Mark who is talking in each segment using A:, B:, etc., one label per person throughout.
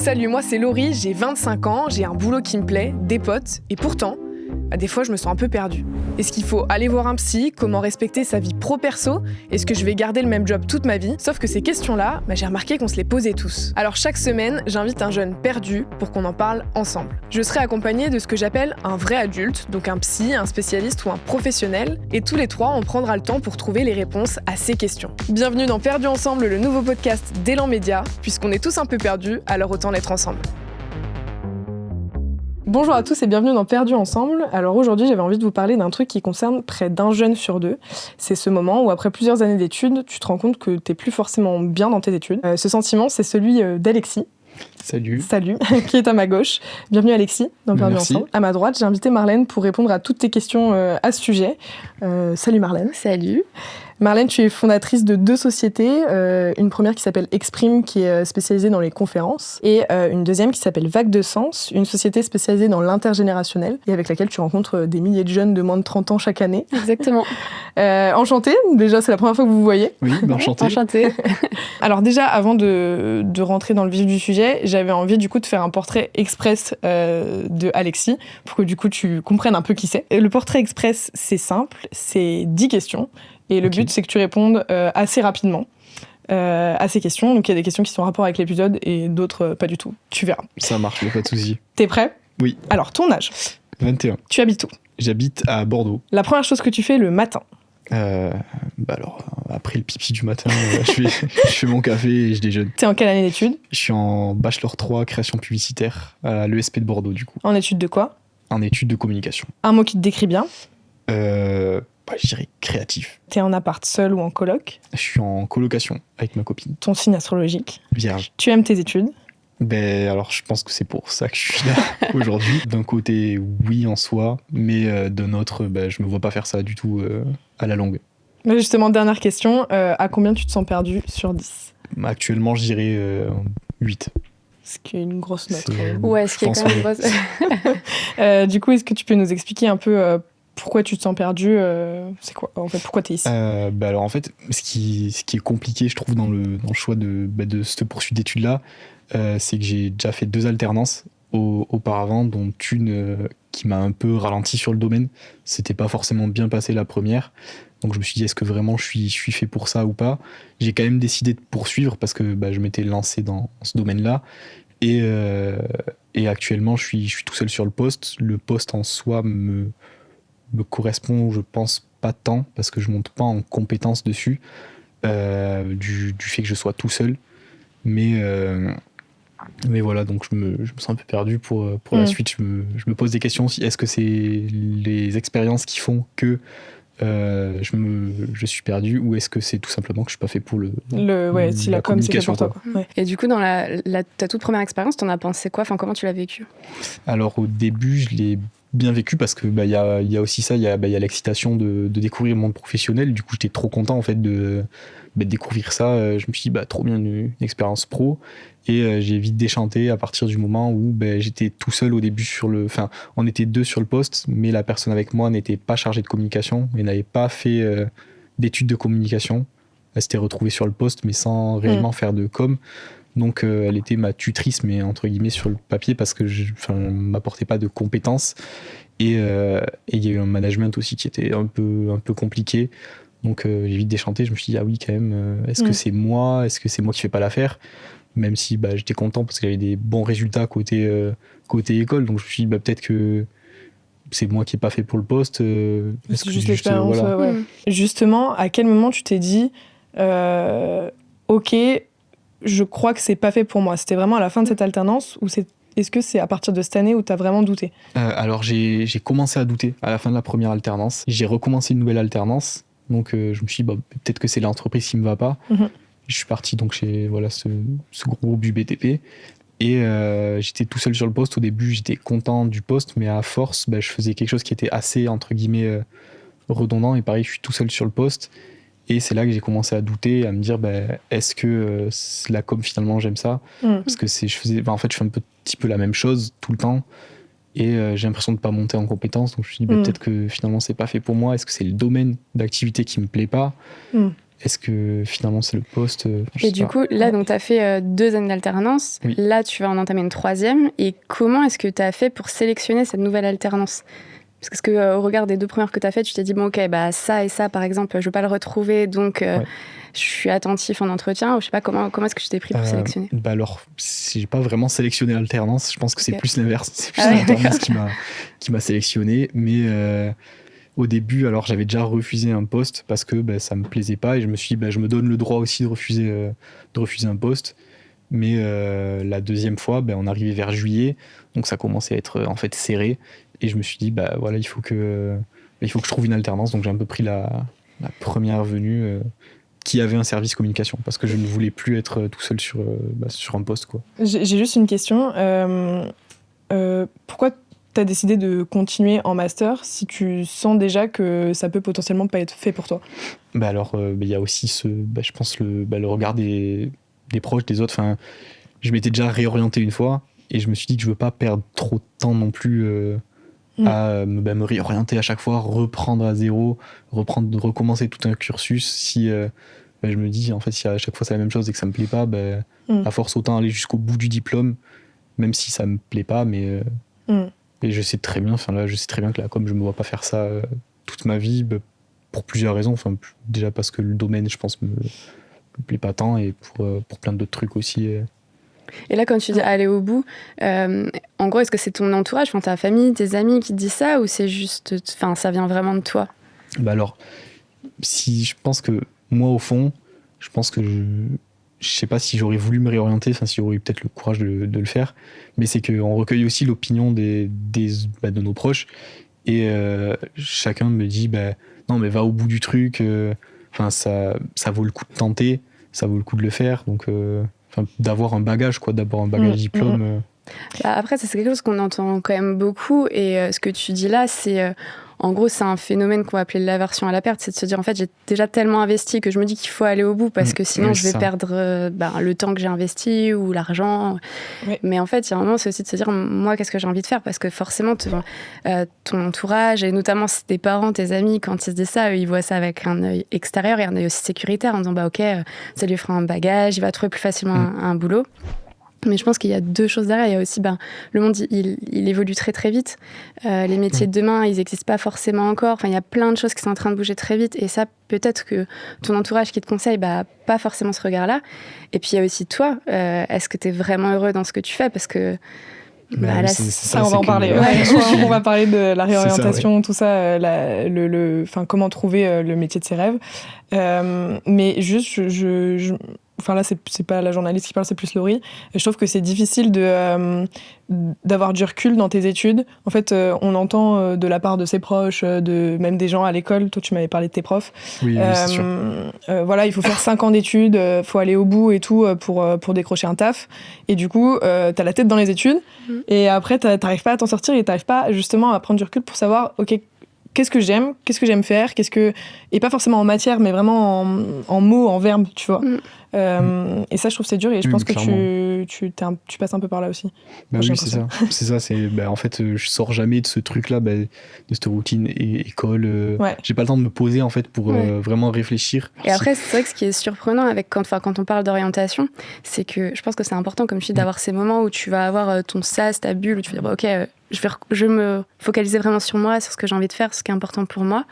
A: Salut, moi c'est Laurie, j'ai 25 ans, j'ai un boulot qui me plaît, des potes, et pourtant, des fois je me sens un peu perdue. Est-ce qu'il faut aller voir un psy? Comment respecter sa vie pro-perso? Est-ce que je vais garder le même job toute ma vie? Sauf que ces questions-là, j'ai remarqué qu'on se les posait tous. Alors chaque semaine, j'invite un jeune perdu pour qu'on en parle ensemble. Je serai accompagnée de ce que j'appelle un vrai adulte, donc un psy, un spécialiste ou un professionnel, et tous les trois, on prendra le temps pour trouver les réponses à ces questions. Bienvenue dans Perdu ensemble, le nouveau podcast d'Élan Média. Puisqu'on est tous un peu perdus, alors autant l'être ensemble. Bonjour à tous et bienvenue dans Perdu ensemble. Alors aujourd'hui, j'avais envie de vous parler d'un truc qui concerne près d'un jeune sur deux. C'est ce moment où après plusieurs années d'études, tu te rends compte que t'es plus forcément bien dans tes études. Ce sentiment, c'est celui d'Alexis.
B: Salut,
A: qui est à ma gauche. Bienvenue Alexis dans Perdu ensemble. À ma droite, j'ai invité Marlène pour répondre à toutes tes questions à ce sujet. Salut Marlène.
C: Salut.
A: Marlène, tu es fondatrice de deux sociétés, une première qui s'appelle Exprime, qui est spécialisée dans les conférences, et une deuxième qui s'appelle Vague de Sens, une société spécialisée dans l'intergénérationnel, et avec laquelle tu rencontres des milliers de jeunes de moins de 30 ans chaque année.
C: Exactement.
A: Enchantée, déjà c'est la première fois que vous vous voyez.
B: Oui, enchanté.
C: Enchantée.
A: Alors déjà, avant de rentrer dans le vif du sujet, j'avais envie du coup de faire un portrait express de Alexis, pour que du coup tu comprennes un peu qui c'est. Et le portrait express, c'est simple, c'est 10 questions. Et le but, c'est que tu répondes assez rapidement à ces questions. Donc, il y a des questions qui sont en rapport avec l'épisode et d'autres pas du tout. Tu verras.
B: Ça marche, y a pas de souci.
A: T'es prêt?
B: Oui.
A: Alors, ton âge?
B: 21.
A: Tu habites où?
B: J'habite à Bordeaux.
A: La première chose que tu fais le matin?
B: Alors, après le pipi du matin, je fais mon café et je déjeune.
A: T'es en quelle année d'études?
B: Je suis en Bachelor 3, création publicitaire, à l'ESP de Bordeaux, du coup.
A: En études de quoi?
B: En études de communication.
A: Un mot qui te décrit bien?
B: Je dirais créatif.
A: T'es en appart seul ou en coloc?
B: Je suis en colocation avec ma copine.
A: Ton signe astrologique?
B: Vierge.
A: Tu aimes tes études?
B: Alors je pense que c'est pour ça que je suis là aujourd'hui. D'un côté, oui en soi, mais d'un autre, je me vois pas faire ça du tout à la longue.
A: Mais justement, dernière question, à combien tu te sens perdu sur 10?
B: Actuellement, je dirais 8.
A: Ce qui est une grosse note.
C: Ouais, ce qui est quand même une grosse.
A: Du coup, est-ce que tu peux nous expliquer un peu pourquoi tu te sens perdu? C'est quoi en fait? Pourquoi t'es ici?
B: Alors en fait, ce qui est compliqué, je trouve, dans le choix de cette poursuite d'études-là, c'est que j'ai déjà fait 2 alternances auparavant, dont une qui m'a un peu ralenti sur le domaine. C'était pas forcément bien passé la première. Donc je me suis dit, est-ce que vraiment je suis fait pour ça ou pas? J'ai quand même décidé de poursuivre parce que je m'étais lancé dans ce domaine-là. Et actuellement, je suis tout seul sur le poste. Le poste en soi me correspond, je pense, pas tant, parce que je monte pas en compétence dessus, du fait que je sois tout seul. Mais voilà, donc je me sens un peu perdu pour la suite. Je me pose des questions aussi. Est-ce que c'est les expériences qui font que je suis perdu, ou est-ce que c'est tout simplement que je suis pas fait pour
A: si la com, c'est fait pour toi, quoi. Ouais.
C: Et du coup, dans ta toute première expérience, t'en as pensé quoi? Enfin, comment tu l'as vécu?
B: Alors au début, je l'ai bien vécu parce que y a aussi ça, il y a l'excitation de découvrir le monde professionnel. Du coup, j'étais trop content en fait de découvrir ça. Je me suis dit trop bien, une expérience pro, et j'ai vite déchanté à partir du moment où j'étais tout seul au début on était 2 sur le poste, mais la personne avec moi n'était pas chargée de communication et n'avait pas fait d'études de communication. Elle s'était retrouvée sur le poste mais sans réellement faire de com. Donc elle était ma tutrice, mais entre guillemets sur le papier, parce que m'apportait pas de compétences. Et il y a eu un management aussi qui était un peu compliqué. Donc j'ai vite déchanté. Je me suis dit, ah oui, quand même, est-ce que c'est moi? Est-ce que c'est moi qui fais pas l'affaire? Même si j'étais content parce qu'il y avait des bons résultats côté école. Donc je me suis dit, peut-être que c'est moi qui n'ai pas fait pour le poste.
A: C'est juste l'expérience. Ouais. Justement, à quel moment tu t'es dit, ok, je crois que c'est pas fait pour moi? C'était vraiment à la fin de cette alternance, ou est-ce que c'est à partir de cette année où tu as vraiment douté? Alors
B: j'ai commencé à douter à la fin de la première alternance. J'ai recommencé une nouvelle alternance. Donc je me suis dit, peut-être que c'est l'entreprise qui me va pas. Je suis parti donc chez ce gros groupe du BTP. Et j'étais tout seul sur le poste. Au début, j'étais content du poste, mais à force, je faisais quelque chose qui était assez, entre guillemets, redondant. Et pareil, je suis tout seul sur le poste. Et c'est là que j'ai commencé à douter, à me dire, est-ce que la com, finalement, j'aime ça? Parce que je fais un petit peu la même chose tout le temps. Et j'ai l'impression de ne pas monter en compétence. Donc je me suis dit, peut-être que finalement, c'est pas fait pour moi. Est-ce que c'est le domaine d'activité qui me plaît pas? est-ce que finalement c'est le poste
C: Et du coup, là, donc, tu as fait 2 années d'alternance.
B: Oui.
C: Là, tu vas en entamer une 3e. Et comment est-ce que tu as fait pour sélectionner cette nouvelle alternance ? Parce que au regard des 2 premières que tu as faites, tu t'es dit, bon, ok, bah, ça et ça, par exemple, je ne veux pas le retrouver, donc je suis attentif en entretien. Ou je sais pas, comment est-ce que tu t'es pris pour sélectionner ?
B: Alors, si j'ai pas vraiment sélectionné l'alternance, je pense que c'est plus l'inverse. C'est plus l'alternance qui m'a sélectionné. Mais au début, alors j'avais déjà refusé un poste parce que ça me plaisait pas et je me suis dit, je me donne le droit aussi de refuser un poste. Mais la deuxième fois, on arrivait vers juillet, donc ça commençait à être en fait serré. Et je me suis dit, voilà, il faut que je trouve une alternance. Donc j'ai un peu pris la première venue qui avait un service communication parce que je ne voulais plus être tout seul sur un poste, quoi.
A: J'ai juste une question. Pourquoi tu as décidé de continuer en master si tu sens déjà que ça peut potentiellement pas être fait pour toi ?
B: Alors, il y a aussi je pense le regard des proches, des autres. Enfin, je m'étais déjà réorienté une fois et je me suis dit que je veux pas perdre trop de temps non plus à me réorienter à chaque fois, reprendre à zéro, recommencer tout un cursus. Si je me dis, en fait, si à chaque fois c'est la même chose et que ça me plaît pas, à force autant aller jusqu'au bout du diplôme, même si ça me plaît pas, mais et je sais très bien que la com, je me vois pas faire ça toute ma vie, pour plusieurs raisons. Enfin, déjà parce que le domaine, je pense, me plaît pas tant, et pour plein d'autres trucs aussi.
C: Et là, quand tu dis aller au bout, en gros, est-ce que c'est ton entourage, ta famille, tes amis qui te disent ça, ou c'est juste, ça vient vraiment de toi ?
B: Alors, si je pense que moi, au fond, je pense que je sais pas si j'aurais voulu me réorienter, si j'aurais eu peut-être le courage de le faire, mais c'est qu'on recueille aussi l'opinion de nos proches, et chacun me dit non, mais va au bout du truc, ça vaut le coup de tenter, ça vaut le coup de le faire, donc d'avoir un bagage, diplôme.
C: Après, c'est quelque chose qu'on entend quand même beaucoup, et ce que tu dis là, c'est en gros, c'est un phénomène qu'on va appeler l'aversion à la perte, c'est de se dire en fait j'ai déjà tellement investi que je me dis qu'il faut aller au bout parce que sinon je vais perdre le temps que j'ai investi ou l'argent. Oui. Mais en fait, il y a un moment, c'est aussi de se dire moi qu'est-ce que j'ai envie de faire, parce que forcément ton entourage, et notamment tes parents, tes amis, quand ils se disent ça, eux, ils voient ça avec un œil extérieur et un œil aussi sécuritaire en disant ok, ça lui fera un bagage, il va trouver plus facilement un boulot. Mais je pense qu'il y a 2 choses derrière. Il y a aussi, le monde, il évolue très très vite. Les métiers de demain, ils n'existent pas forcément encore. Il y a plein de choses qui sont en train de bouger très vite. Et ça, peut-être que ton entourage qui te conseille, pas forcément ce regard-là. Et puis il y a aussi toi. Est-ce que tu es vraiment heureux dans ce que tu fais ? Parce que...
A: là, ça, on va en parler. On va parler de la réorientation, tout ça, comment trouver le métier de ses rêves. Mais juste, là, c'est pas la journaliste qui parle, c'est plus Laurie. Je trouve que c'est difficile d'avoir du recul dans tes études. En fait, on entend de la part de ses proches, même des gens à l'école. Toi, tu m'avais parlé de tes profs.
B: Oui, c'est sûr.
A: Il faut faire 5 ans d'études, faut aller au bout et tout pour décrocher un taf. Et du coup, t'as la tête dans les études. Et après, t'arrives pas à t'en sortir et t'arrives pas justement à prendre du recul pour savoir, ok, qu'est-ce que j'aime faire, et pas forcément en matière, mais vraiment en mots, en verbes, tu vois. Et ça, je trouve que c'est dur, et je pense que tu passes un peu par là aussi.
B: Oui, c'est ça. En fait, je sors jamais de ce truc-là, de cette routine école. J'ai pas le temps de me poser, en fait, pour vraiment réfléchir.
C: Et après, c'est vrai que ce qui est surprenant quand on parle d'orientation, c'est que je pense que c'est important, comme tu dis, d'avoir ces moments où tu vas avoir ton sas, ta bulle, où tu vas dire, ok, je me focaliser vraiment sur moi, sur ce que j'ai envie de faire, ce qui est important pour moi.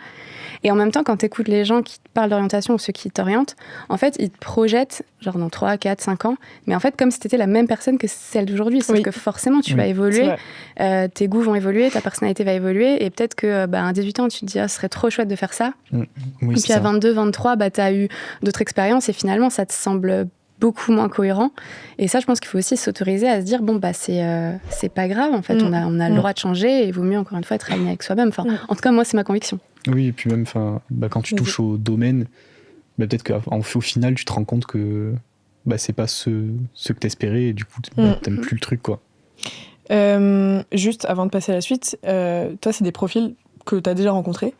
C: Et en même temps, quand tu écoutes les gens qui te parlent d'orientation ou ceux qui t'orientent, en fait, ils te projettent genre dans 3, 4, 5 ans, mais en fait, comme si tu étais la même personne que celle d'aujourd'hui. Sauf que forcément, tu vas évoluer, tes goûts vont évoluer, ta personnalité va évoluer, et peut-être que à 18 ans, tu te dis, ce serait trop chouette de faire ça.
B: Oui,
C: et puis à 22, 23, tu as eu d'autres expériences, et finalement, ça te semble beaucoup moins cohérent. Et ça, je pense qu'il faut aussi s'autoriser à se dire, c'est pas grave, en fait, on a le droit de changer, et il vaut mieux, encore une fois, être aligné avec soi-même. En tout cas, moi, c'est ma conviction.
B: Oui, et puis même, quand tu touches au domaine, peut-être qu'au final, tu te rends compte que c'est pas ce que t'espérais, et du coup, t'aimes plus le truc, quoi.
A: Juste avant de passer à la suite, toi, c'est des profils que t'as déjà rencontrés.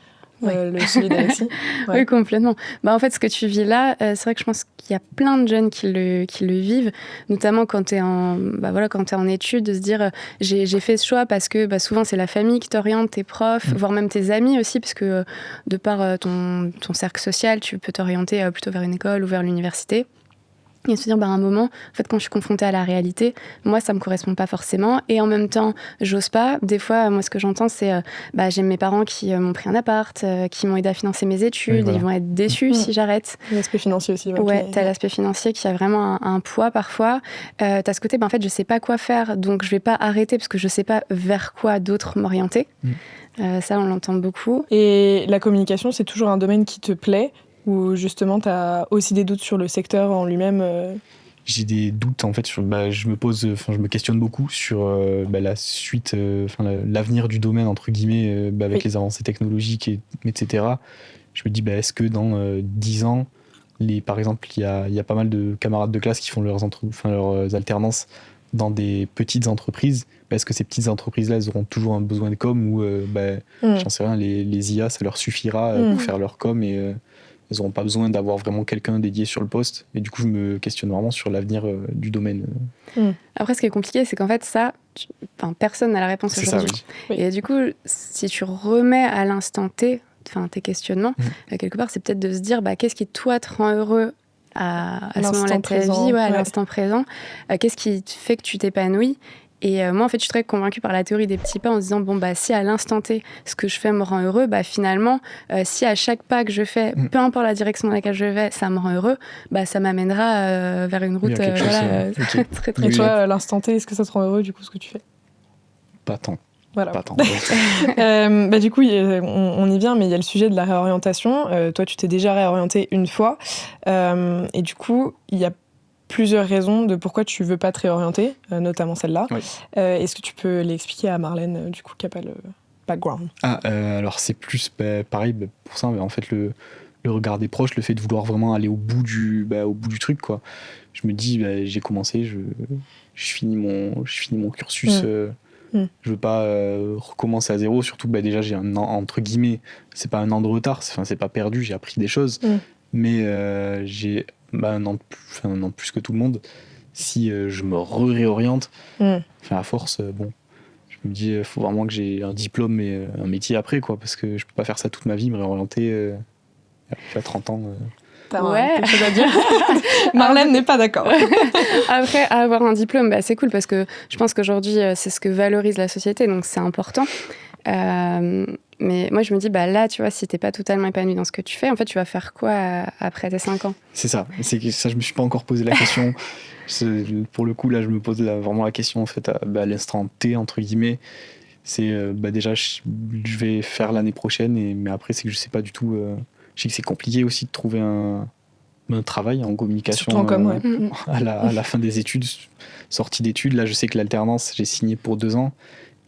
A: celui d'Alexis.
C: Ouais. Oui, complètement. En fait, ce que tu vis là, c'est vrai que je pense qu'il y a plein de jeunes qui le vivent, notamment quand tu es en études, de se dire j'ai fait ce choix parce que souvent c'est la famille qui t'oriente, tes profs, voire même tes amis aussi, parce que de par ton cercle social, tu peux t'orienter plutôt vers une école ou vers l'université. Et se dire, à un moment, en fait, quand je suis confrontée à la réalité, moi, ça me correspond pas forcément. Et en même temps, j'ose pas. Des fois, moi, ce que j'entends, c'est, j'ai mes parents qui m'ont pris un appart, qui m'ont aidé à financer mes études. Oui, voilà. Et ils vont être déçus si j'arrête.
A: L'aspect financier aussi.
C: Ouais, t'as l'aspect financier qui a vraiment un poids parfois. T'as ce côté, en fait, je sais pas quoi faire, donc je vais pas arrêter parce que je sais pas vers quoi d'autre m'orienter. Ça, on l'entend beaucoup.
A: Et la communication, c'est toujours un domaine qui te plaît? Ou justement, tu as aussi des doutes sur le secteur en lui-même?
B: J'ai des doutes, en fait, je me questionne beaucoup sur la suite, l'avenir du domaine, entre guillemets, avec les avancées technologiques, etc. Je me dis, est-ce que dans 10 ans, par exemple, il y a pas mal de camarades de classe qui font leurs alternances dans des petites entreprises. Est-ce que ces petites entreprises-là, elles auront toujours un besoin de com ou, j'en sais rien, les IA, ça leur suffira pour faire leur com et... Ils n'auront pas besoin d'avoir vraiment quelqu'un dédié sur le poste. Et du coup, je me questionne vraiment sur l'avenir du domaine.
C: Après, ce qui est compliqué, c'est qu'en fait, personne n'a la réponse aujourd'hui. Ça, oui. Et du coup, si tu remets à l'instant T, tes questionnements, quelque part, c'est peut-être de se dire, qu'est-ce qui, toi, te rend heureux à ce moment-là de ta vie, à l'instant présent. Qu'est-ce qui fait que tu t'épanouis? Et moi, en fait, je suis très convaincue par la théorie des petits pas en se disant, si à l'instant T, ce que je fais me rend heureux, finalement, si à chaque pas que je fais, peu importe la direction dans laquelle je vais, ça me rend heureux, ça m'amènera vers une route très, très, très...
A: Et toi, à l'instant T, est-ce que ça te rend heureux, du coup, ce que tu fais?
B: Pas tant.
A: Voilà.
B: Pas tant.
A: Du coup, on y vient, mais il y a le sujet de la réorientation. Toi, tu t'es déjà réorienté une fois. Et du coup, il y a plusieurs raisons de pourquoi tu veux pas te réorienter, notamment celle-là. Oui. Est-ce que tu peux l'expliquer à Marlène, du coup, qui n'a pas le background?
B: Alors c'est plus pareil pour ça, mais en fait le regard des proches, le fait de vouloir vraiment aller au bout du truc, quoi. Je me dis, j'ai commencé, je finis mon cursus. Je veux pas recommencer à zéro, surtout déjà j'ai un an, entre guillemets, c'est pas un an de retard, c'est pas perdu, j'ai appris des choses, mais j'ai un an de plus que tout le monde. Si je me réoriente, à force, je me dis, il faut vraiment que j'ai un diplôme et un métier après, quoi, parce que je peux pas faire ça toute ma vie, me réorienter à 30 ans.
A: T'as quelque chose à dire? Marlène n'est pas d'accord.
C: Après, avoir un diplôme, c'est cool parce que je pense qu'aujourd'hui, c'est ce que valorise la société, donc c'est important. Mais moi, je me dis, là, tu vois, si t'es pas totalement épanoui dans ce que tu fais, en fait, tu vas faire quoi après tes 5 ans?
B: C'est ça, je me suis pas encore posé la question. Pour le coup, là, je me pose vraiment la question, en fait, à l'instant T, entre guillemets. C'est, déjà, je vais faire l'année prochaine, mais après, c'est que je sais pas du tout... je sais que c'est compliqué aussi de trouver un travail en communication.
A: Surtout en com,
B: à la fin des études, sortie d'études. Là, je sais que l'alternance, j'ai signé pour 2 ans.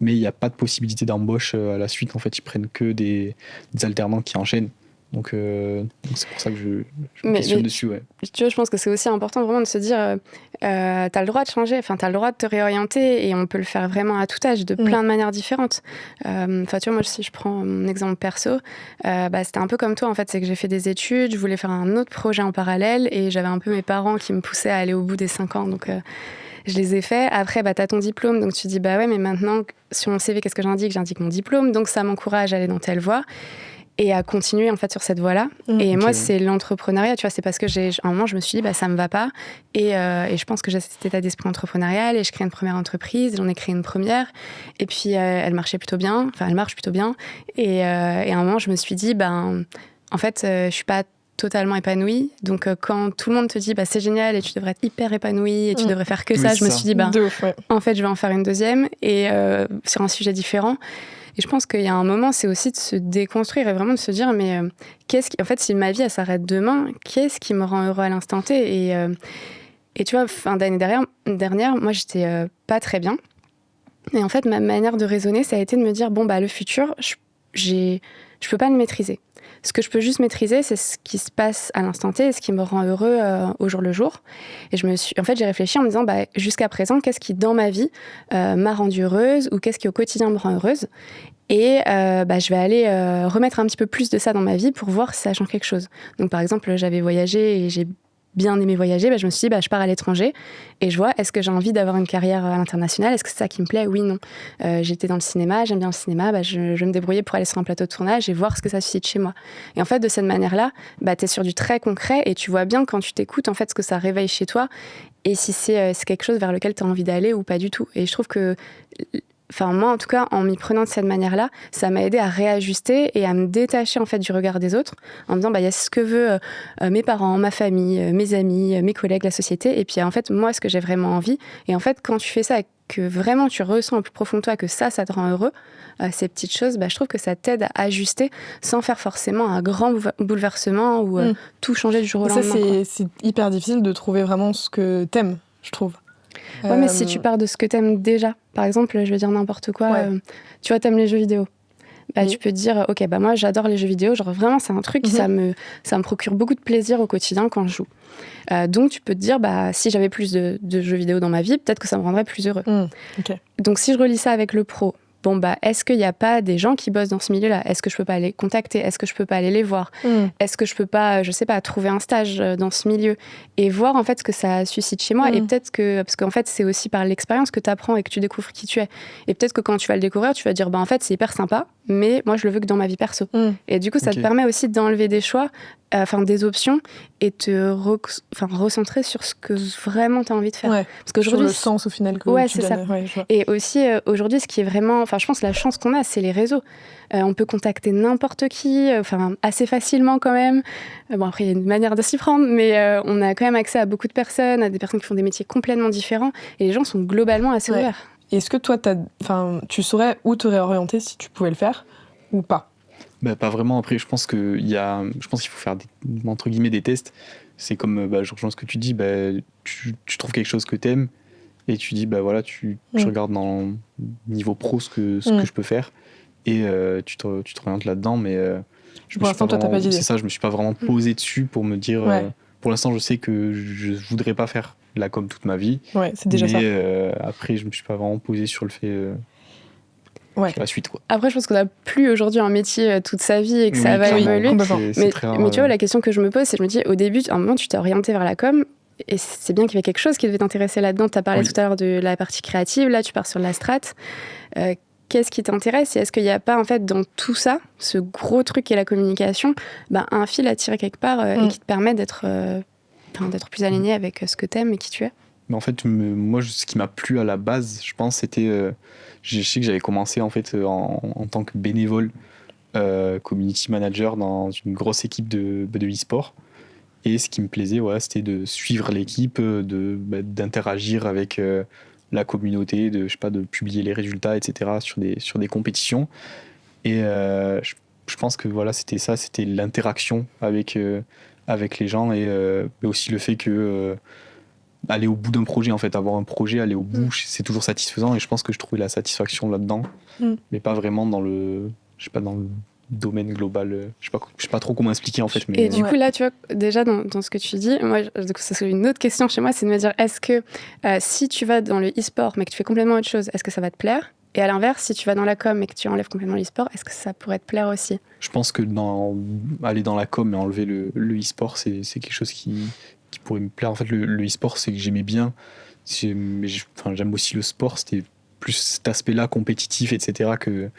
B: Mais il n'y a pas de possibilité d'embauche à la suite. En fait, ils prennent que des alternants qui enchaînent. Donc c'est pour ça que je me questionne dessus. Ouais.
C: Tu vois, je pense que c'est aussi important vraiment de se dire t'as le droit de changer, t'as le droit de te réorienter et on peut le faire vraiment à tout âge, de plein de manières différentes. Tu vois, moi, si je prends mon exemple perso, c'était un peu comme toi, en fait. C'est que j'ai fait des études, je voulais faire un autre projet en parallèle et j'avais un peu mes parents qui me poussaient à aller au bout des 5 ans. Donc... je les ai faits. Après, t'as ton diplôme, donc tu te dis, ouais, mais maintenant, sur mon CV, qu'est-ce que j'indique? J'indique mon diplôme, donc ça m'encourage à aller dans telle voie et à continuer, en fait, sur cette voie-là. Et moi, c'est l'entrepreneuriat, tu vois, c'est parce que à un moment, je me suis dit, ça me va pas. Et je pense que j'ai cet état d'esprit entrepreneurial et je crée une première entreprise, j'en ai créé une première. Et puis, elle marchait plutôt bien, elle marche plutôt bien. Et à un moment, je me suis dit, en fait, je suis pas totalement épanouie. Donc, quand tout le monde te dit c'est génial et tu devrais être hyper épanouie et tu devrais faire que ça, je me suis dit en fait, je vais en faire une deuxième et sur un sujet différent. Et je pense qu'il y a un moment, c'est aussi de se déconstruire et vraiment de se dire mais en fait, si ma vie elle s'arrête demain, qu'est-ce qui me rend heureux à l'instant T? Et tu vois, fin d'année dernière, moi, j'étais pas très bien. Et en fait, ma manière de raisonner, ça a été de me dire le futur, je peux pas le maîtriser. Ce que je peux juste maîtriser, c'est ce qui se passe à l'instant T et ce qui me rend heureux au jour le jour. Et j'ai réfléchi en me disant, jusqu'à présent, qu'est-ce qui, dans ma vie, m'a rendue heureuse ou qu'est-ce qui, au quotidien, me rend heureuse? Et je vais aller remettre un petit peu plus de ça dans ma vie pour voir si ça change quelque chose. Donc par exemple, j'avais voyagé et j'ai bien aimé voyager, je me suis dit, je pars à l'étranger et je vois, est-ce que j'ai envie d'avoir une carrière à l'international? Est-ce que c'est ça qui me plaît? Oui, non. J'étais dans le cinéma, j'aime bien le cinéma, je vais me débrouiller pour aller sur un plateau de tournage et voir ce que ça suscite chez moi. Et en fait, de cette manière-là, tu es sur du très concret et tu vois bien quand tu t'écoutes, en fait, ce que ça réveille chez toi et si c'est quelque chose vers lequel tu as envie d'aller ou pas du tout. Et je trouve que... Enfin, moi, en tout cas, en m'y prenant de cette manière-là, ça m'a aidé à réajuster et à me détacher en fait du regard des autres, en me disant, il y a ce que veulent mes parents, ma famille, mes amis, mes collègues, la société, et puis en fait, moi, ce que j'ai vraiment envie. Et en fait, quand tu fais ça et que vraiment tu ressens au plus profond de toi que ça te rend heureux, ces petites choses, je trouve que ça t'aide à ajuster sans faire forcément un grand bouleversement ou tout changer du jour au lendemain.
D: Ça, c'est hyper difficile de trouver vraiment ce que t'aimes, je trouve.
C: Ouais, mais si tu pars de ce que t'aimes déjà, par exemple, je vais dire n'importe quoi, tu vois, t'aimes les jeux vidéo. Tu peux te dire, ok, moi j'adore les jeux vidéo, genre vraiment c'est un truc, ça me procure beaucoup de plaisir au quotidien quand je joue. Donc tu peux te dire, si j'avais plus de jeux vidéo dans ma vie, peut-être que ça me rendrait plus heureux.
D: Okay.
C: Donc si je relie ça avec le pro, est-ce qu'il n'y a pas des gens qui bossent dans ce milieu-là? Est-ce que je peux pas les contacter? Est-ce que je peux pas aller les voir? Est-ce que je peux pas, je sais pas, trouver un stage dans ce milieu et voir en fait ce que ça suscite chez moi? Et peut-être que, parce qu'en fait c'est aussi par l'expérience que tu apprends et que tu découvres qui tu es. Et peut-être que quand tu vas le découvrir, tu vas dire, en fait c'est hyper sympa, mais moi je le veux que dans ma vie perso. Et du coup ça te permet aussi d'enlever des choix, des options et te recentrer sur ce que vraiment tu as envie de faire.
D: Parce que sur le sens au final que tu donnes.
C: Ça. Et aussi aujourd'hui ce qui est vraiment, je pense que la chance qu'on a, c'est les réseaux. On peut contacter n'importe qui, assez facilement quand même. Après il y a une manière de s'y prendre, mais on a quand même accès à beaucoup de personnes, à des personnes qui font des métiers complètement différents et les gens sont globalement assez ouverts.
D: Et est-ce que toi tu saurais où te réorienter si tu pouvais le faire ou pas?
B: Pas vraiment. Après, je pense qu'il faut faire entre guillemets des tests. C'est comme, je rejoins ce que tu dis, tu trouves quelque chose que t'aimes et tu dis, tu regardes dans le niveau pro ce que je peux faire et tu t'orientes là-dedans. Mais
D: pour l'instant, toi, t'as pas d'idée.
B: C'est ça, je me suis pas vraiment posé dessus pour me dire, pour l'instant, je sais que je voudrais pas faire la com toute ma vie.
D: Ouais, c'est déjà ça.
B: Mais après, je me suis pas vraiment posé sur le fait... la suite, quoi.
C: Après, je pense qu'on n'a plus aujourd'hui un métier toute sa vie et que ça va évoluer. Mais tu vois, la question que je me pose, c'est je me dis, au début, à un moment, tu t'es orienté vers la com et c'est bien qu'il y avait quelque chose qui devait t'intéresser là-dedans. Tu as parlé tout à l'heure de la partie créative, là, tu pars sur la strat. Qu'est-ce qui t'intéresse et est-ce qu'il n'y a pas, en fait, dans tout ça, ce gros truc qui est la communication, un fil à tirer quelque part et qui te permet d'être plus aligné avec ce que t'aimes et qui tu es?
B: Mais en fait, moi, ce qui m'a plu à la base, je pense, c'était... je sais que j'avais commencé en fait en tant que bénévole community manager dans une grosse équipe de e-sport. Et ce qui me plaisait, c'était de suivre l'équipe, d'interagir avec la communauté, de publier les résultats, etc. sur des compétitions. Et je pense que c'était ça, c'était l'interaction avec les gens et aussi le fait que... aller au bout d'un projet, en fait, avoir un projet, aller au bout, c'est toujours satisfaisant et je pense que je trouvais la satisfaction là-dedans, mais pas vraiment dans le domaine global. Je sais pas trop comment expliquer en fait. Mais...
C: Et du coup là, tu vois, déjà dans ce que tu dis, moi, ça serait une autre question chez moi, c'est de me dire, est-ce que si tu vas dans le e-sport mais que tu fais complètement autre chose, est-ce que ça va te plaire? Et à l'inverse, si tu vas dans la com et que tu enlèves complètement l'e-sport, est-ce que ça pourrait te plaire aussi?
B: Je pense que aller dans la com et enlever le e-sport, c'est quelque chose qui pourrait me plaire. En fait, le e-sport, c'est que j'aimais bien. J'aime aussi le sport. C'était plus cet aspect-là, compétitif, etc., que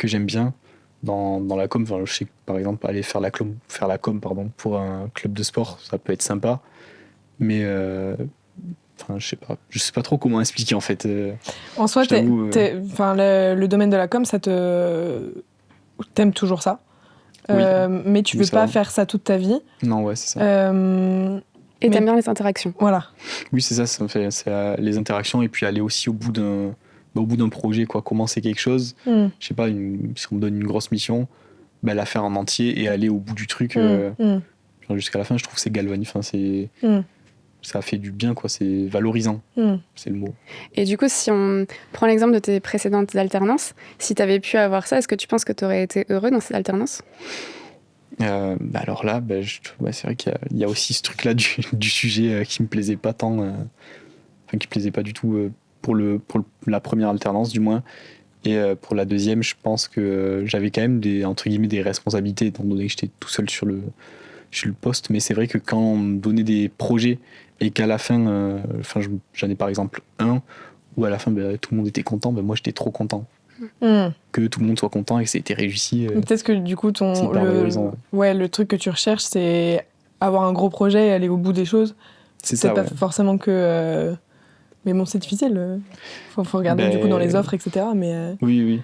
B: j'aime bien. Dans la com, je sais que, par exemple, aller faire la com pour un club de sport, ça peut être sympa. Mais je sais pas trop comment expliquer, en fait.
D: En soi, le domaine de la com, t'aimes toujours ça. Mais tu veux pas faire ça toute ta vie.
B: Non, c'est ça.
C: Et t'aimes bien les interactions.
D: Voilà.
B: Oui, c'est ça, c'est les interactions et puis aller aussi au bout d'un projet, quoi, commencer quelque chose. Je sais pas, si on me donne une grosse mission, la faire en entier et aller au bout du truc jusqu'à la fin. Je trouve que c'est galvanisant. Ça fait du bien, quoi. C'est valorisant, c'est le mot.
C: Et du coup, si on prend l'exemple de tes précédentes alternances, si t'avais pu avoir ça, est-ce que tu penses que t'aurais été heureux dans cette alternance?
B: Alors là, c'est vrai qu'il y a aussi ce truc-là du sujet qui me plaisait pas tant, qui me plaisait pas du tout pour la première alternance du moins. Et pour la deuxième, je pense que j'avais quand même entre guillemets des responsabilités, étant donné que j'étais tout seul sur le poste. Mais c'est vrai que quand on me donnait des projets et qu'à la fin, j'en ai par exemple un où à la fin tout le monde était content, moi j'étais trop content. Que tout le monde soit content et que ça ait été réussi.
D: Peut-être que du coup, le truc que tu recherches, c'est avoir un gros projet et aller au bout des choses.
B: C'est ça,
D: pas forcément que... Mais bon, c'est difficile. Faut regarder du coup dans les offres, etc. Mais
B: Oui.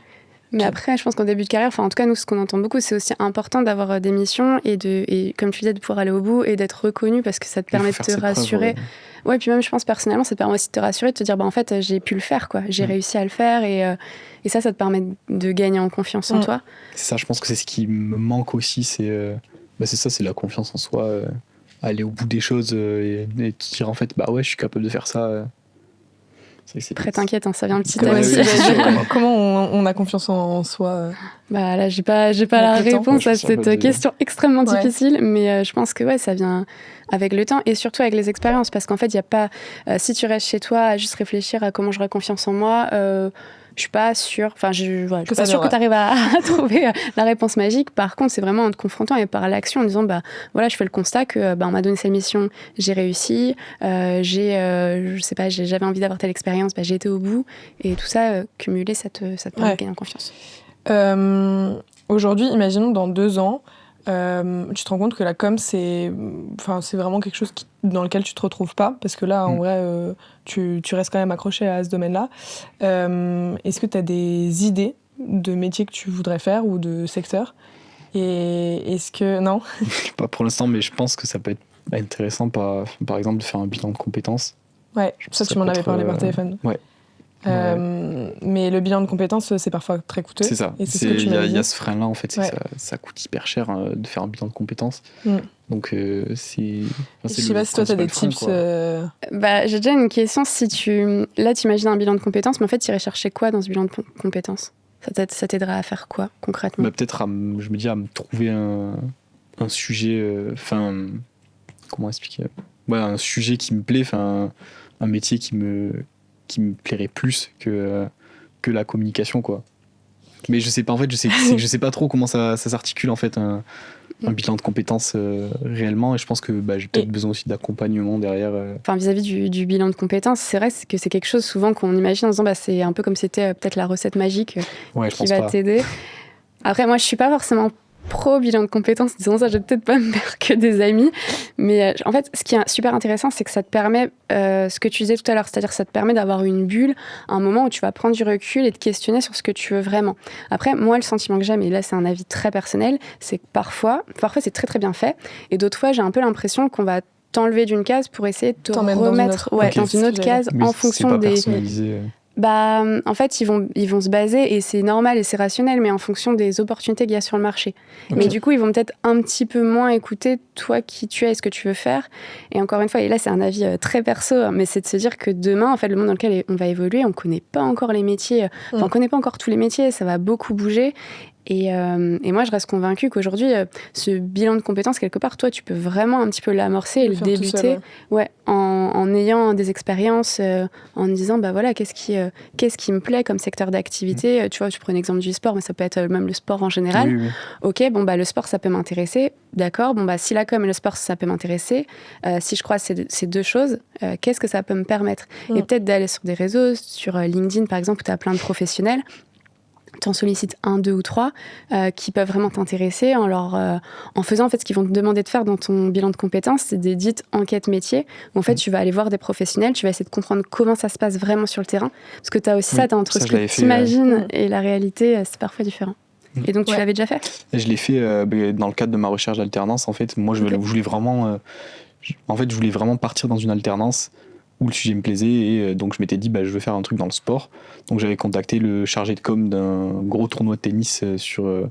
C: Mais après, je pense qu'en début de carrière, en tout cas, nous, ce qu'on entend beaucoup, c'est aussi important d'avoir des missions et comme tu disais, de pouvoir aller au bout et d'être reconnu parce que ça te permet de te rassurer. Ouais, puis même, je pense personnellement, ça te permet aussi de te rassurer, de te dire, en fait, j'ai pu le faire, quoi. J'ai réussi à le faire et ça te permet de gagner en confiance en toi.
B: C'est ça, je pense que c'est ce qui me manque aussi, c'est ça, c'est la confiance en soi, aller au bout des choses et te dire, en fait, je suis capable de faire ça.
C: Après, t'inquiète, ça vient petit
D: à petit. Comment on a confiance en soi
C: Là, j'ai pas la réponse à cette question extrêmement difficile, mais je pense que ça vient avec le temps et surtout avec les expériences, parce qu'en fait, il y a pas. Si tu restes chez toi à juste réfléchir à comment j'aurais confiance en moi. Je suis pas sûre, je suis pas sûre que tu arrives à trouver la réponse magique. Par contre, c'est vraiment en te confrontant et par l'action, en disant je fais le constat que on m'a donné cette mission, j'ai réussi, j'avais envie d'avoir telle expérience, j'ai été au bout et tout ça cumulé, ça te permet de gagner en confiance.
D: Aujourd'hui, imaginons dans 2 ans, tu te rends compte que la com c'est vraiment quelque chose dans lequel tu te retrouves pas, parce que là en vrai tu restes quand même accroché à ce domaine-là. Est-ce que tu as des idées de métiers que tu voudrais faire ou de secteurs? Et est-ce que non?
B: Pas pour l'instant, mais je pense que ça peut être intéressant par exemple de faire un bilan de compétences.
D: Ouais, ça tu m'en avais parlé par téléphone.
B: Ouais.
D: Mais le bilan de compétences, c'est parfois très coûteux.
B: C'est ça. Il y a ce frein-là, en fait, c'est que ça coûte hyper cher de faire un bilan de compétences. Donc, c'est.
D: Je sais pas si toi, tu as des tips.
C: J'ai déjà une question. Là, tu imagines un bilan de compétences, mais en fait, tu irais chercher quoi dans ce bilan de compétences? Ça t'aiderait à faire quoi, concrètement?
B: Peut-être, je me dis, à me trouver un sujet. Comment expliquer? Un sujet qui me plaît, un métier qui me plairait plus que la communication, quoi. Mais je sais pas, en fait, je sais pas trop comment ça s'articule, en fait, un bilan de compétences réellement, et je pense que j'ai peut-être besoin aussi d'accompagnement derrière.
C: Vis-à-vis du bilan de compétences, c'est vrai que c'est quelque chose souvent qu'on imagine en disant c'est un peu comme si c'était peut-être la recette magique qui va t'aider. Après, moi, je suis pas forcément pro bilan de compétences, disons ça, je vais peut-être pas me faire que des amis, mais en fait, ce qui est super intéressant, c'est que ça te permet, ce que tu disais tout à l'heure, c'est-à-dire que ça te permet d'avoir une bulle, un moment où tu vas prendre du recul et te questionner sur ce que tu veux vraiment. Après, moi, le sentiment que j'aime, et là c'est un avis très personnel, c'est que parfois c'est très très bien fait, et d'autres fois, j'ai un peu l'impression qu'on va t'enlever d'une case pour essayer de te remettre dans une autre case en fonction des... En fait, ils vont se baser, et c'est normal et c'est rationnel, mais en fonction des opportunités qu'il y a sur le marché. Mais du coup, ils vont peut-être un petit peu moins écouter toi qui tu es et ce que tu veux faire. Et encore une fois, et là, c'est un avis très perso, mais c'est de se dire que demain, en fait, le monde dans lequel on va évoluer, on connaît pas encore les métiers, on connaît pas encore tous les métiers, ça va beaucoup bouger. Et moi, je reste convaincue qu'aujourd'hui, ce bilan de compétences, quelque part, toi, tu peux vraiment un petit peu l'amorcer et le débuter en ayant des expériences, en disant, qu'est-ce qui me plaît comme secteur d'activité. Tu vois, tu prends l'exemple du sport, mais ça peut être même le sport en général.
B: Oui.
C: Ok, le sport, ça peut m'intéresser. D'accord, si la com et le sport, ça peut m'intéresser. Si je croise ces deux choses, qu'est-ce que ça peut me permettre? Et peut-être d'aller sur des réseaux, sur LinkedIn, par exemple, où tu as plein de professionnels. T'en sollicites 1, 2 ou 3 qui peuvent vraiment t'intéresser en faisant en fait ce qu'ils vont te demander de faire dans ton bilan de compétences, c'est des dites enquêtes métiers où en fait tu vas aller voir des professionnels, tu vas essayer de comprendre comment ça se passe vraiment sur le terrain, parce que t'as aussi ça, t'as entre ce que tu imagines et la réalité, c'est parfois différent. Et donc tu l'avais déjà fait? Je
B: l'ai fait dans le cadre de ma recherche d'alternance. En fait, moi je voulais vraiment partir dans une alternance où le sujet me plaisait, et donc je m'étais dit je veux faire un truc dans le sport. Donc j'avais contacté le chargé de com d'un gros tournoi de tennis sur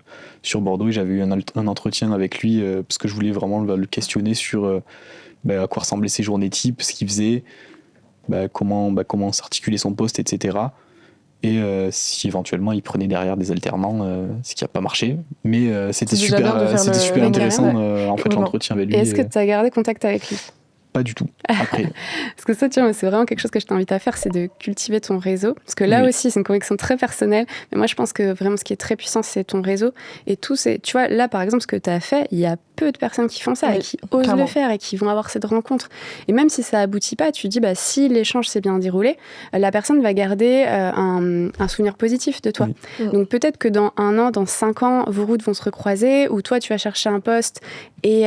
B: Bordeaux, et j'avais eu un entretien avec lui parce que je voulais vraiment le questionner sur à quoi ressemblaient ses journées types, ce qu'il faisait, comment s'articulait son poste, etc. Et si éventuellement il prenait derrière des alternants, ce qui n'a pas marché, mais c'était super intéressant en fait l'entretien avec lui.
C: Et est-ce que tu as gardé contact avec lui?
B: pas du tout. Après,
C: Parce que ça, tu vois, c'est vraiment quelque chose que je t'invite à faire, c'est de cultiver ton réseau. Parce que là aussi, c'est une conviction très personnelle. Mais moi, je pense que vraiment, ce qui est très puissant, c'est ton réseau. Et tout, c'est, tu vois, là, par exemple, ce que tu as fait, il y a peu de personnes qui font ça et qui osent
D: clairement.
C: le faire et qui vont avoir cette rencontre. Et même si ça aboutit pas, tu te dis, bah, si l'échange s'est bien déroulé, la personne va garder un souvenir positif de toi.
B: Oui.
C: Donc peut-être que dans 1 an, dans 5 ans, vos routes vont se recroiser, ou toi, tu vas chercher un poste et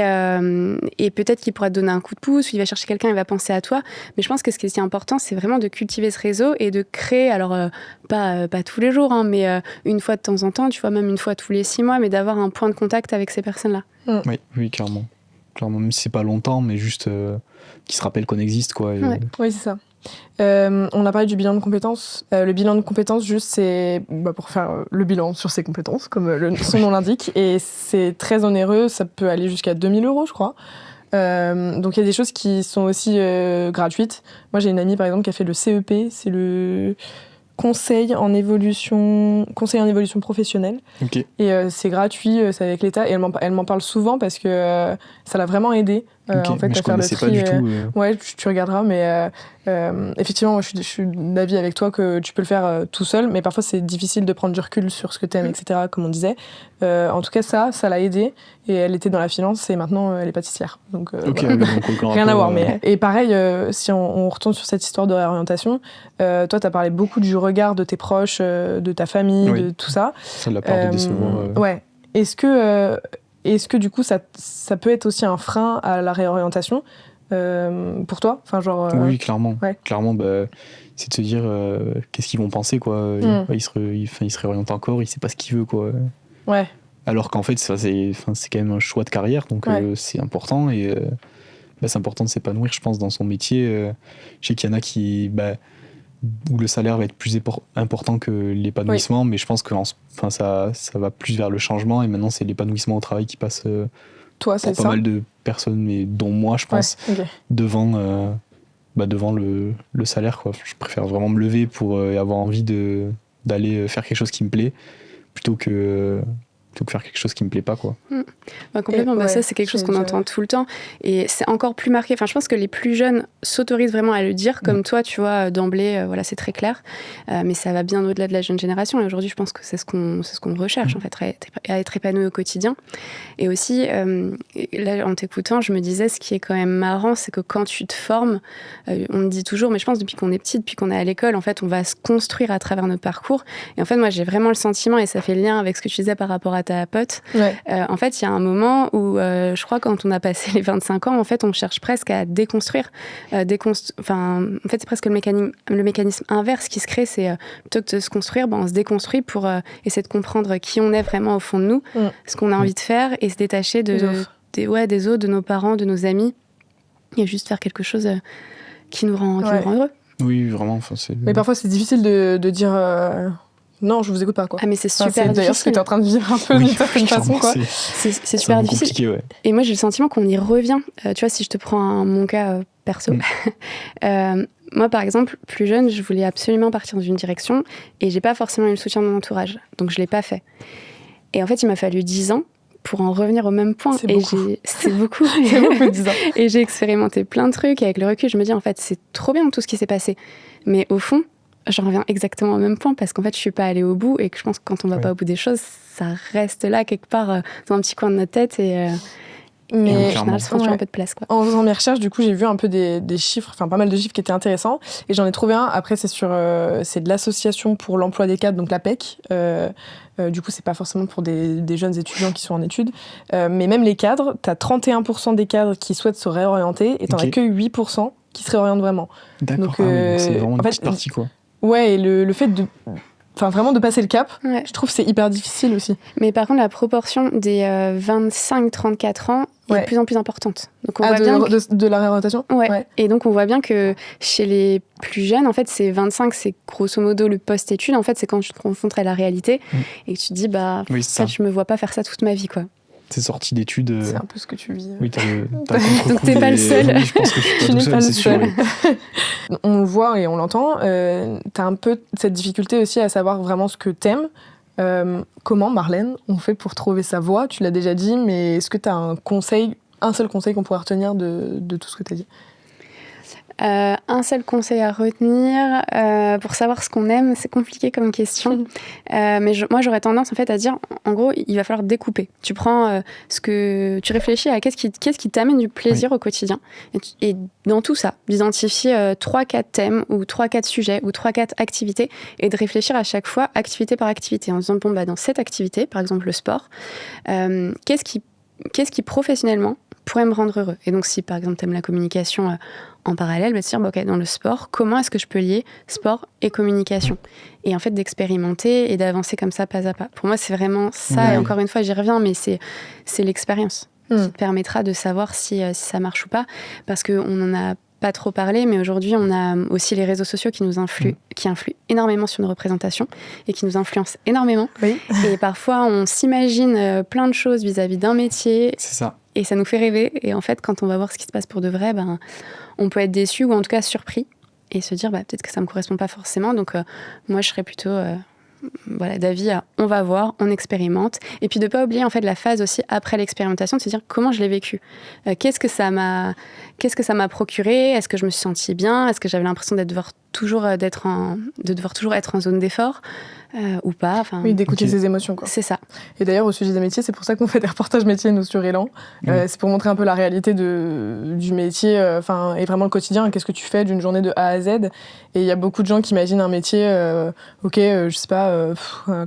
C: peut-être qu'il pourra te donner un coup de pouce, ou il va chercher quelqu'un, il va penser à toi. Mais je pense que ce qui est important, c'est vraiment de cultiver ce réseau et de créer, alors pas tous les jours, hein, mais une fois de temps en temps, tu vois, même une fois tous les 6 mois, mais d'avoir un point de contact avec ces personnes-là.
B: Oui, clairement. Clairement, même si c'est pas longtemps, mais juste qu'ils se rappellent qu'on existe, quoi. Et,
D: Oui, c'est ça. On a parlé du bilan de compétences. Le bilan de compétences, juste, c'est pour faire le bilan sur ses compétences, comme son nom l'indique. Et c'est très onéreux, ça peut aller jusqu'à 2 000 €, je crois. Donc il y a des choses qui sont aussi gratuites. Moi, j'ai une amie, par exemple, qui a fait le CEP, c'est le conseil en évolution professionnelle.
B: Ok.
D: Et c'est gratuit, c'est avec l'État. Et elle m'en parle souvent parce que ça l'a vraiment aidée.
B: Ok,
D: En fait,
B: mais je
D: à faire le
B: connaissais
D: tri.
B: pas du tout.
D: Ouais, tu regarderas, mais effectivement, moi, je suis d'avis avec toi que tu peux le faire tout seul, mais parfois c'est difficile de prendre du recul sur ce que t'aimes, etc., comme on disait. En tout cas, ça l'a aidée, et elle était dans la finance, et maintenant elle est pâtissière. Donc,
B: Ok,
D: voilà.
B: donc aucun
D: Rien à
B: rapport,
D: voir. Mais... Et pareil, si on retourne sur cette histoire de réorientation, toi, t'as parlé beaucoup du regard de tes proches, de ta famille,
B: Oui.
D: de tout ça.
B: Ça a la peur de décevoir.
D: Ouais. Est-ce que du coup, ça peut être aussi un frein à la réorientation pour toi, enfin, genre,
B: Oui, clairement.
D: Ouais.
B: Clairement, c'est de se dire qu'est-ce qu'ils vont penser, quoi. Il se réoriente encore, il sait pas ce qu'il veut, quoi.
D: Ouais.
B: Alors qu'en fait, c'est quand même un choix de carrière, donc c'est important, et c'est important de s'épanouir, je pense, dans son métier. Je sais qu'il y en a qui... où le salaire va être plus important que l'épanouissement, mais je pense que ça va plus vers le changement, et maintenant c'est l'épanouissement au travail qui passe
D: Toi, c'est
B: pour pas
D: ça.
B: mal de personnes, mais dont moi, je pense,
D: Ok.
B: devant le salaire, quoi. Je préfère vraiment me lever pour avoir envie d'aller faire quelque chose qui me plaît, plutôt que faire quelque chose qui me plaît pas, quoi.
C: Complètement, ça c'est quelque chose qu'on entend tout le temps, et c'est encore plus marqué. Enfin, je pense que les plus jeunes s'autorisent vraiment à le dire, comme toi, tu vois, d'emblée, voilà, c'est très clair, mais ça va bien au-delà de la jeune génération, et aujourd'hui je pense que c'est ce qu'on recherche, en fait, à être épanoui au quotidien. Et aussi, là, en t'écoutant, je me disais, ce qui est quand même marrant, c'est que quand tu te formes, on me dit toujours, mais je pense depuis qu'on est petit, depuis qu'on est à l'école, en fait, on va se construire à travers notre parcours. Et en fait, moi, j'ai vraiment le sentiment, et ça fait le lien avec ce que tu disais par rapport à ta pote. En fait, il y a un moment où, je crois, quand on a passé les 25 ans, en fait, on cherche presque à déconstruire. En fait, c'est presque le mécanisme inverse qui se crée. C'est plutôt que de se construire, on se déconstruit pour essayer de comprendre qui on est vraiment au fond de nous, ce qu'on a envie de faire, et se détacher des autres, de nos parents, de nos amis, et juste faire quelque chose qui nous rend heureux.
B: Oui, vraiment.
D: Mais parfois, c'est difficile de dire non, je vous écoute pas, quoi.
C: Ah, mais c'est super
D: c'est
C: difficile.
D: d'ailleurs ce que tu es en train de vivre un peu d'une certaine façon, quoi.
C: C'est super difficile.
B: Compliqué, ouais.
C: Et moi, j'ai le sentiment qu'on y revient. Tu vois, si je te prends mon cas perso, moi, par exemple, plus jeune, je voulais absolument partir dans une direction, et j'ai pas forcément eu le soutien de mon entourage. Donc, je l'ai pas fait. Et en fait, il m'a fallu 10 ans pour en revenir au même point.
D: C'est beaucoup.
C: C'est beaucoup.
D: C'est beaucoup, 10 ans.
C: Et j'ai expérimenté plein de trucs, et avec le recul, je me dis, en fait, c'est trop bien tout ce qui s'est passé. Mais au fond, j'en reviens exactement au même point, parce qu'en fait, je suis pas allée au bout, et que je pense que quand on va pas au bout des choses, ça reste là, quelque part, dans un petit coin de notre tête, mais en général, ça prend toujours un peu de place, quoi.
D: En faisant mes recherches, du coup, j'ai vu un peu des chiffres, enfin pas mal de chiffres qui étaient intéressants, et j'en ai trouvé un. Après, c'est de l'Association pour l'emploi des cadres, donc l'APEC. Du coup, c'est pas forcément pour des jeunes étudiants qui sont en études, mais même les cadres, t'as 31% des cadres qui souhaitent se réorienter, et t'en as que 8% qui se réorientent vraiment.
B: D'accord.
D: Donc,
B: donc c'est vraiment une petite partie, quoi.
D: Ouais, et le fait de... Enfin, vraiment de passer le cap, je trouve que c'est hyper difficile aussi.
C: Mais par contre, la proportion des 25-34 ans est de plus en plus importante. Donc on voit bien
D: de la réorientation.
C: Ouais. Et donc on voit bien que chez les plus jeunes, en fait, c'est 25, c'est grosso modo le post-études. En fait, c'est quand tu te confrontes à la réalité et que tu te dis, je me vois pas faire ça toute ma vie, quoi.
B: T'es sorti d'études.
D: C'est un peu ce que tu vis.
B: Oui,
C: donc t'es pas le seul.
B: Oui, je pense que je suis pas tout seul, c'est sûr.
D: On le voit et on l'entend. T'as un peu cette difficulté aussi à savoir vraiment ce que t'aimes. Comment, Marlène, on fait pour trouver sa voie? Tu l'as déjà dit, mais est-ce que t'as un seul conseil qu'on pourrait retenir de tout ce que t'as dit?
C: Un seul conseil à retenir pour savoir ce qu'on aime, c'est compliqué comme question. Mais moi, j'aurais tendance en fait à dire, en gros, il va falloir découper. Tu prends tu réfléchis à qu'est-ce qui t'amène du plaisir au quotidien. Et dans tout ça, d'identifier 3-4 thèmes ou 3-4 sujets ou 3-4 activités et de réfléchir à chaque fois activité par activité en disant, dans cette activité, par exemple le sport, qu'est-ce qui professionnellement pourrait me rendre heureux. Et donc, si par exemple, tu aimes la communication en parallèle, te dire, ok, dans le sport, comment est-ce que je peux lier sport et communication ? Et en fait, d'expérimenter et d'avancer comme ça, pas à pas. Pour moi, c'est vraiment ça. Et encore une fois, j'y reviens, mais c'est l'expérience qui te permettra de savoir si ça marche ou pas. Parce qu'on n'en a pas trop parlé, mais aujourd'hui, on a aussi les réseaux sociaux qui nous influent, qui influent énormément sur nos représentations et qui nous influencent énormément.
D: Oui.
C: Et parfois, on s'imagine plein de choses vis-à-vis d'un métier.
B: C'est ça.
C: Et ça nous fait rêver. Et en fait, quand on va voir ce qui se passe pour de vrai, on peut être déçu ou en tout cas surpris et se dire peut-être que ça ne me correspond pas forcément. Donc, moi, je serais plutôt d'avis à on va voir, on expérimente. Et puis, de ne pas oublier en fait, la phase aussi après l'expérimentation, de se dire comment je l'ai vécu. Qu'est-ce que ça m'a procuré ? Est-ce que je me suis sentie bien ? Est-ce que j'avais l'impression de devoir toujours être en zone d'effort ou pas.
D: Oui, d'écouter ses émotions, quoi.
C: C'est ça.
D: Et d'ailleurs, au sujet des métiers, c'est pour ça qu'on fait des reportages métiers, nous, sur Élan. C'est pour montrer un peu la réalité du métier, et vraiment le quotidien. Qu'est-ce que tu fais d'une journée de A à Z ? Et il y a beaucoup de gens qui imaginent un métier, je sais pas,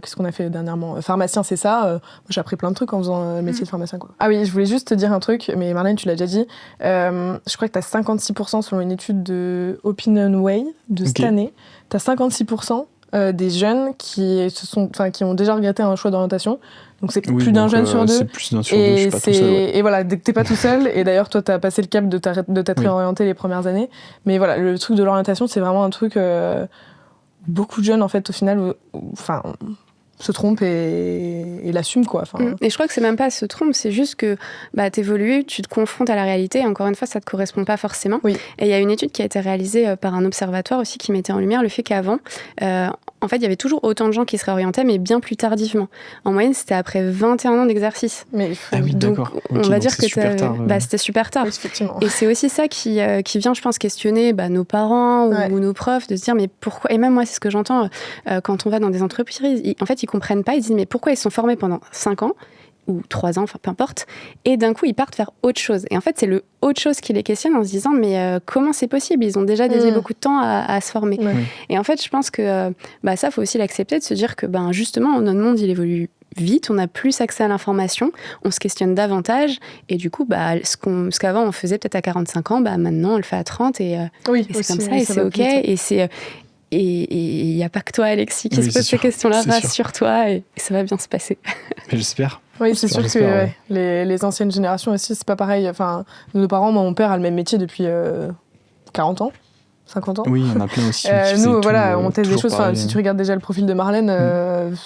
D: qu'est-ce qu'on a fait dernièrement ? Pharmacien, c'est ça. Moi, j'ai appris plein de trucs en faisant le métier de pharmacien, quoi. Ah oui, je voulais juste te dire un truc, mais Marlène, tu l'as déjà dit. Je crois que tu as 56% selon une étude de OpinionWay de cette année. Tu as 56% des jeunes qui ont déjà regretté un choix d'orientation. Donc c'est plus d'un jeune sur deux.
B: C'est plus d'un sur deux, je suis pas tout seul.
D: Et voilà, t'es pas tout seul. Et d'ailleurs, toi, t'as passé le cap de t'être réorienté les premières années. Mais voilà, le truc de l'orientation, c'est vraiment un truc... beaucoup de jeunes, en fait, au final, se trompent et l'assument, quoi.
C: Et je crois que c'est même pas se trompe, c'est juste que t'évolues, tu te confrontes à la réalité, et encore une fois, ça te correspond pas forcément.
D: Oui.
C: Et il y a une étude qui a été réalisée par un observatoire aussi qui mettait en lumière le fait qu'avant, en fait, il y avait toujours autant de gens qui se réorientaient, mais bien plus tardivement. En moyenne, c'était après 21 ans d'exercice.
D: Mais
C: donc, on va dire que c'était super tard.
D: Oui, effectivement.
C: Et c'est aussi ça qui vient, je pense, questionner nos parents ou nos profs, de se dire, mais pourquoi ? Et même moi, c'est ce que j'entends quand on va dans des entreprises. En fait, ils comprennent pas, ils disent, mais pourquoi ils sont formés pendant 5 ans ou 3 ans, enfin peu importe, et d'un coup ils partent faire autre chose. Et en fait c'est le autre chose qui les questionne en se disant mais comment c'est possible ? Ils ont déjà dédié beaucoup de temps à se former. Ouais. Et en fait je pense que ça faut aussi l'accepter, de se dire que justement notre monde il évolue vite, on a plus accès à l'information, on se questionne davantage, et du coup ce qu'avant on faisait peut-être à 45 ans, maintenant on le fait à 30 et c'est comme ça, et c'est ok, et c'est... Et il n'y a pas que toi, Alexis, qui se pose ces questions-là. Rassure-toi et ça va bien se passer.
B: Mais j'espère.
D: Oui, c'est sûr que les anciennes générations aussi, c'est pas pareil. Enfin, nos parents, mon père a le même métier depuis 40 ans, 50 ans.
B: Oui, il y en a plein aussi.
D: Nous, on teste des choses. Si tu regardes déjà le profil de Marlène,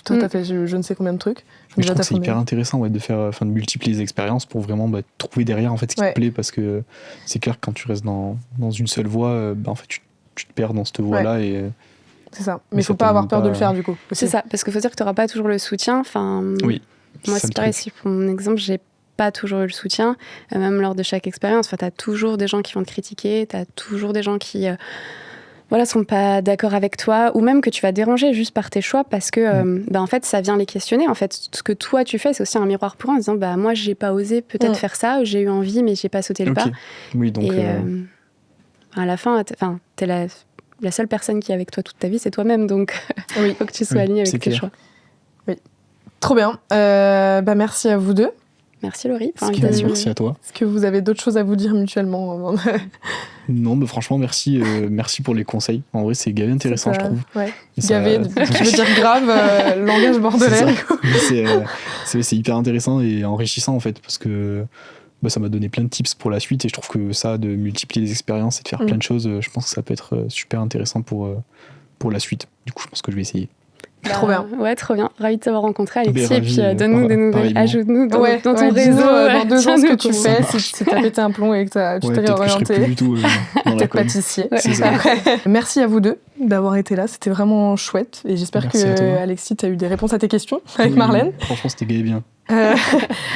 D: toi, t'as fait je ne sais combien de trucs.
B: Mais je trouve que c'est hyper intéressant de faire, de multiplier les expériences pour vraiment trouver derrière en fait, ce qui te plaît. Parce que c'est clair que quand tu restes dans une seule voie, en fait, tu te perds dans cette voie-là. Et
D: c'est ça. Mais il ne faut pas avoir peur de le faire, du coup.
C: C'est ça, parce qu'il faut dire que tu n'auras pas toujours le soutien.
B: Oui.
C: Moi, c'est pareil. Si pour mon exemple, j'ai pas toujours eu le soutien, même lors de chaque expérience. Tu as toujours des gens qui vont te critiquer, tu as toujours des gens qui sont pas d'accord avec toi, ou même que tu vas déranger juste par tes choix, parce que en fait, ça vient les questionner. En fait, ce que toi, tu fais, c'est aussi un miroir pour eux, en disant moi, j'ai pas osé peut-être faire ça, j'ai eu envie, mais j'ai pas sauté le pas.
B: Oui, donc...
C: à la fin, t'es la seule personne qui est avec toi toute ta vie, c'est toi-même. Donc, il faut que tu sois aligné avec tes choix.
D: Oui. Trop bien. Merci à vous deux.
C: Merci Laurie pour l'invitation.
B: Merci à toi.
D: Est-ce que vous avez d'autres choses à vous dire mutuellement avant de...
B: Non, mais franchement, merci pour les conseils. En vrai, c'est gavé intéressant, je trouve.
D: Ouais. Gavé, tu veux dire grave, langage bordelais.
B: C'est hyper intéressant et enrichissant, en fait, parce que... ça m'a donné plein de tips pour la suite, et je trouve que ça, de multiplier les expériences et de faire plein de choses, je pense que ça peut être super intéressant pour la suite. Du coup, je pense que je vais essayer.
D: Trop bien.
C: Ouais, trop bien. Ravi de t'avoir rencontré, Alexis. Et puis, donne-nous des nouvelles. Ajoute-nous dans ton réseau.
D: Dans 2 ans, ce que tu fais, si t'as pété un plomb et que tu t'es réorienté. Peut-être pâtissier.
B: C'est ça.
D: Merci à vous deux d'avoir été là. C'était vraiment chouette. Et j'espère que, Alexis, t'as eu des réponses à tes questions avec Marlène.
B: Franchement, c'était gavé bien.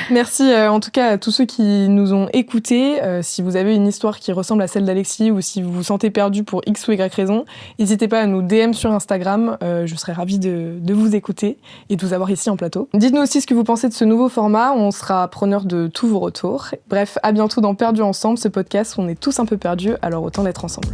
D: Merci en tout cas à tous ceux qui nous ont écoutés. Si vous avez une histoire qui ressemble à celle d'Alexis ou si vous vous sentez perdu pour X ou Y raison, n'hésitez pas à nous DM sur Instagram. Je serais ravie de vous écouter et de vous avoir ici en plateau. Dites-nous aussi ce que vous pensez de ce nouveau format. On sera preneur de tous vos retours. Bref, à bientôt dans Perdus ensemble, ce podcast où on est tous un peu perdus, alors autant d'être ensemble.